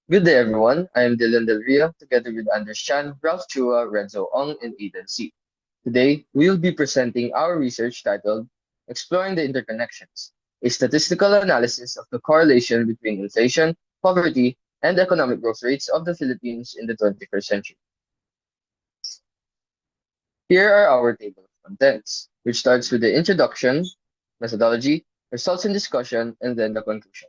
Good day, everyone. I am Dylan Del Rio, together with Anders Chan, Ralph Chua, Renzo Ong, and Aiden C. Today, we will be presenting our research titled Exploring the Interconnections, a statistical analysis of the correlation between inflation, poverty, and economic growth rates of the Philippines in the 21st century. Here are our table of contents, which starts with the introduction, methodology, results and discussion, and then the conclusion.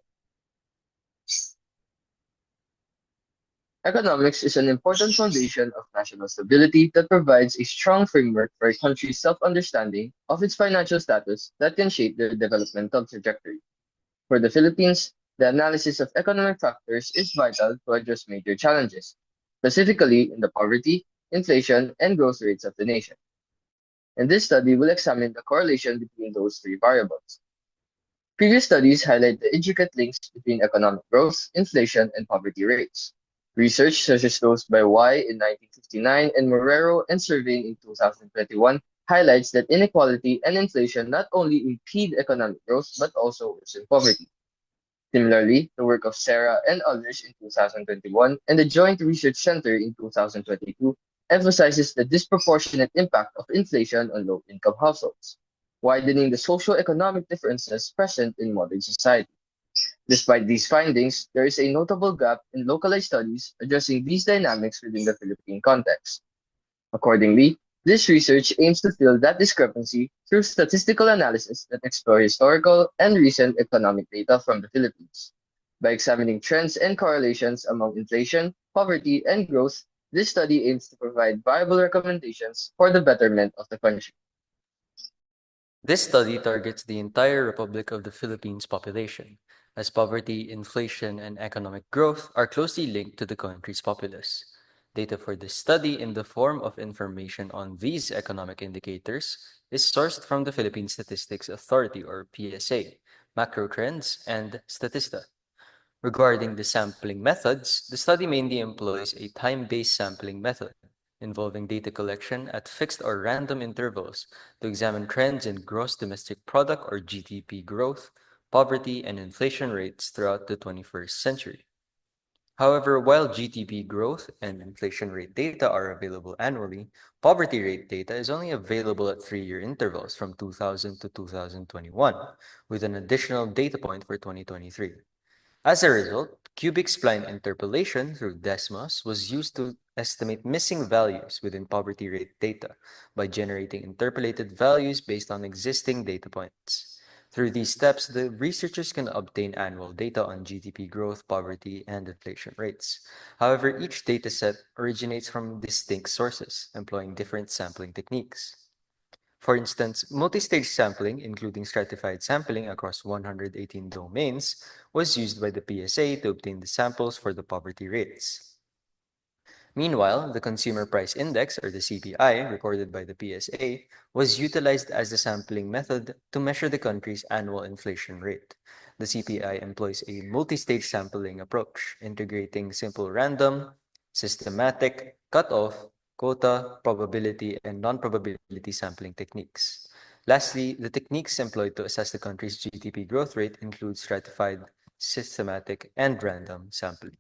Economics is an important foundation of national stability that provides a strong framework for a country's self-understanding of its financial status that can shape their developmental trajectory. For the Philippines, the analysis of economic factors is vital to address major challenges, specifically in the poverty, inflation, and growth rates of the nation. And this study will examine the correlation between those three variables. Previous studies highlight the intricate links between economic growth, inflation, and poverty rates. Research such as those by Y in 1959 and Morero and Servin in 2021 highlights that inequality and inflation not only impede economic growth but also worsen poverty. Similarly, the work of Sarah and others in 2021 and the Joint Research Center in 2022 emphasizes the disproportionate impact of inflation on low-income households, widening the socio-economic differences present in modern society. Despite these findings, there is a notable gap in localized studies addressing these dynamics within the Philippine context. Accordingly, this research aims to fill that discrepancy through statistical analysis that explore historical and recent economic data from the Philippines. By examining trends and correlations among inflation, poverty, and growth, this study aims to provide viable recommendations for the betterment of the country. This study targets the entire Republic of the Philippines population, as poverty, inflation, and economic growth are closely linked to the country's populace. Data for this study in the form of information on these economic indicators is sourced from the Philippine Statistics Authority or PSA, Macro Trends, and Statista. Regarding the sampling methods, the study mainly employs a time-based sampling method involving data collection at fixed or random intervals to examine trends in gross domestic product or GDP growth, poverty, and inflation rates throughout the 21st century. However, while GDP growth and inflation rate data are available annually, poverty rate data is only available at 3-year intervals from 2000 to 2021, with an additional data point for 2023. As a result, cubic spline interpolation through Desmos was used to estimate missing values within poverty rate data by generating interpolated values based on existing data points. Through these steps, the researchers can obtain annual data on GDP growth, poverty, and inflation rates. However, each dataset originates from distinct sources, employing different sampling techniques. For instance, multi-stage sampling, including stratified sampling across 118 domains, was used by the PSA to obtain the samples for the poverty rates. Meanwhile, the Consumer Price Index, or the CPI, recorded by the PSA, was utilized as the sampling method to measure the country's annual inflation rate. The CPI employs a multi-stage sampling approach, integrating simple random, systematic, cutoff, quota, probability, and non-probability sampling techniques. Lastly, the techniques employed to assess the country's GDP growth rate include stratified, systematic, and random sampling.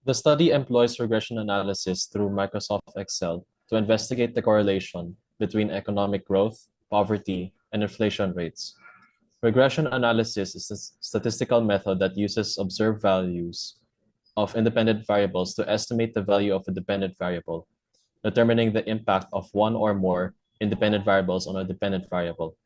The study employs regression analysis through Microsoft Excel to investigate the correlation between economic growth, poverty, and inflation rates. Regression analysis is a statistical method that uses observed values of independent variables to estimate the value of a dependent variable, determining the impact of one or more independent variables on a dependent variable.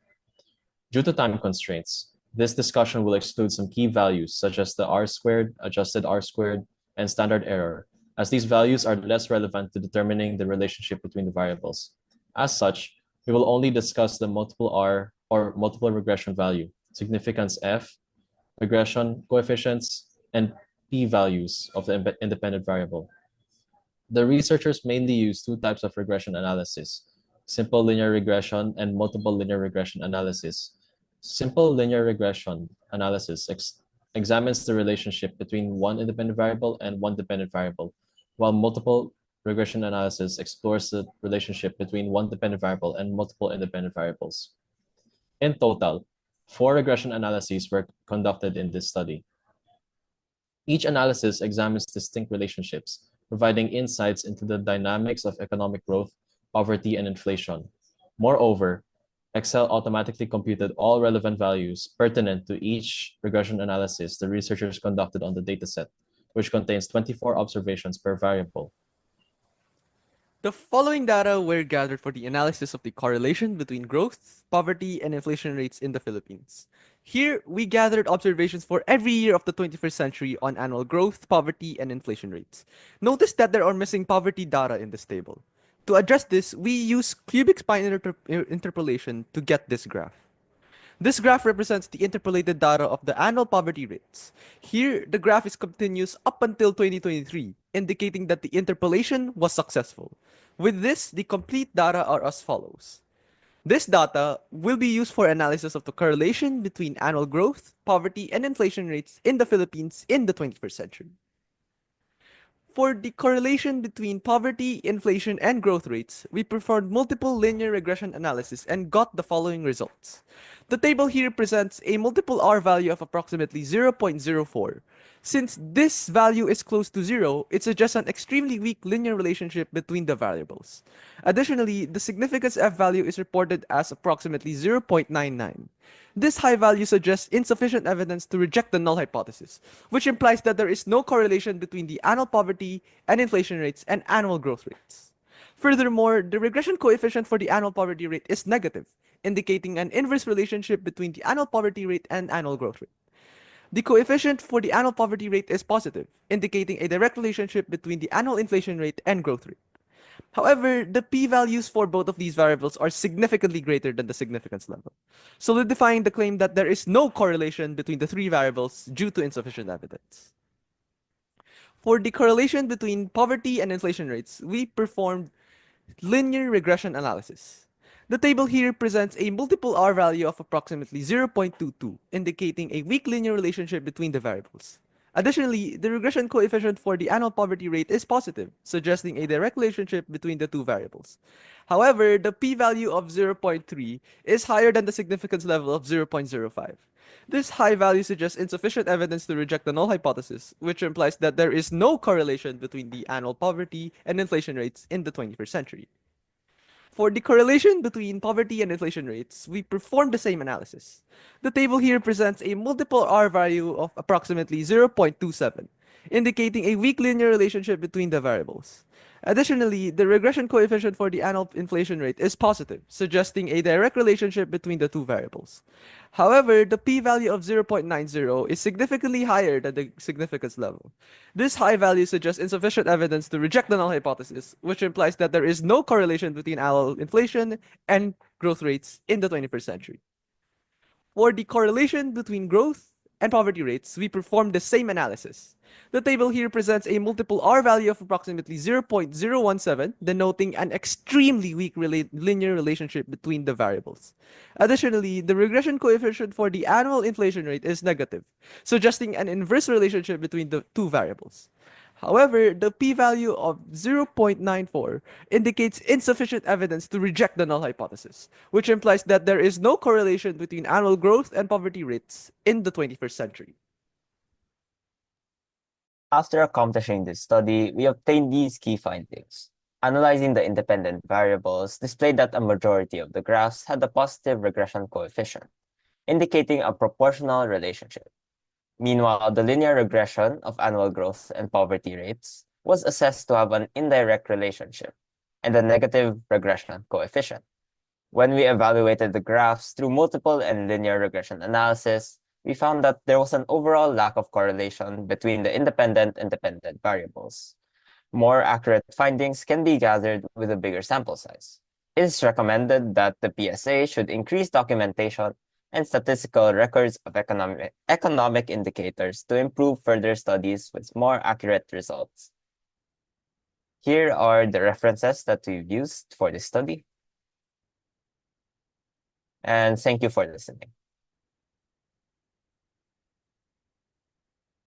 Due to time constraints, this discussion will exclude some key values such as the R-squared, adjusted R-squared, and standard error, as these values are less relevant to determining the relationship between the variables. As such, we will only discuss the multiple R or multiple regression value, significance F, regression coefficients, and p-values of the independent variable. The researchers mainly use two types of regression analysis: simple linear regression and multiple linear regression analysis. Simple linear regression analysis examines the relationship between one independent variable and one dependent variable, while multiple regression analysis explores the relationship between one dependent variable and multiple independent variables. In total, 4 regression analyses were conducted in this study. Each analysis examines distinct relationships, providing insights into the dynamics of economic growth, poverty, and inflation. Moreover, Excel automatically computed all relevant values pertinent to each regression analysis the researchers conducted on the dataset, which contains 24 observations per variable. The following data were gathered for the analysis of the correlation between growth, poverty, and inflation rates in the Philippines. Here, we gathered observations for every year of the 21st century on annual growth, poverty, and inflation rates. Notice that there are missing poverty data in this table. To address this, we use cubic spine interpolation to get this graph. This graph represents the interpolated data of the annual poverty rates. Here, the graph is continuous up until 2023, indicating that the interpolation was successful. With this, the complete data are as follows. This data will be used for analysis of the correlation between annual growth, poverty, and inflation rates in the Philippines in the 21st century. For the correlation between poverty, inflation, and growth rates, we performed multiple linear regression analysis and got the following results. The table here presents a multiple R value of approximately 0.04. Since this value is close to 0, it suggests an extremely weak linear relationship between the variables. Additionally, the significance F value is reported as approximately 0.99. This high value suggests insufficient evidence to reject the null hypothesis, which implies that there is no correlation between the annual poverty and inflation rates and annual growth rates. Furthermore, the regression coefficient for the annual poverty rate is negative, indicating an inverse relationship between the annual poverty rate and annual growth rate. The coefficient for the annual poverty rate is positive, indicating a direct relationship between the annual inflation rate and growth rate. However, the p-values for both of these variables are significantly greater than the significance level, solidifying the claim that there is no correlation between the three variables due to insufficient evidence. For the correlation between poverty and inflation rates, we performed linear regression analysis. The table here presents a multiple R value of approximately 0.22, indicating a weak linear relationship between the variables. Additionally, the regression coefficient for the annual poverty rate is positive, suggesting a direct relationship between the two variables. However, the p-value of 0.3 is higher than the significance level of 0.05. This high value suggests insufficient evidence to reject the null hypothesis, which implies that there is no correlation between the annual poverty and inflation rates in the 21st century. For the correlation between poverty and inflation rates, we performed the same analysis. The table here presents a multiple R value of approximately 0.27, indicating a weak linear relationship between the variables. Additionally, the regression coefficient for the annual inflation rate is positive, suggesting a direct relationship between the two variables. However, the p-value of 0.90 is significantly higher than the significance level. This high value suggests insufficient evidence to reject the null hypothesis, which implies that there is no correlation between annual inflation and growth rates in the 21st century. For the correlation between growth and poverty rates, we performed the same analysis. The table here presents a multiple R value of approximately 0.017, denoting an extremely weak linear relationship between the variables. Additionally, the regression coefficient for the annual inflation rate is negative, suggesting an inverse relationship between the two variables. However, the p-value of 0.94 indicates insufficient evidence to reject the null hypothesis, which implies that there is no correlation between annual growth and poverty rates in the 21st century. After accomplishing this study, we obtained these key findings. Analyzing the independent variables displayed that a majority of the graphs had a positive regression coefficient, indicating a proportional relationship. Meanwhile, the linear regression of annual growth and poverty rates was assessed to have an indirect relationship and a negative regression coefficient. When we evaluated the graphs through multiple and linear regression analysis, we found that there was an overall lack of correlation between the independent and dependent variables. More accurate findings can be gathered with a bigger sample size. It is recommended that the PSA should increase documentation and statistical records of economic indicators to improve further studies with more accurate results. Here are the references that we've used for this study. And thank you for listening.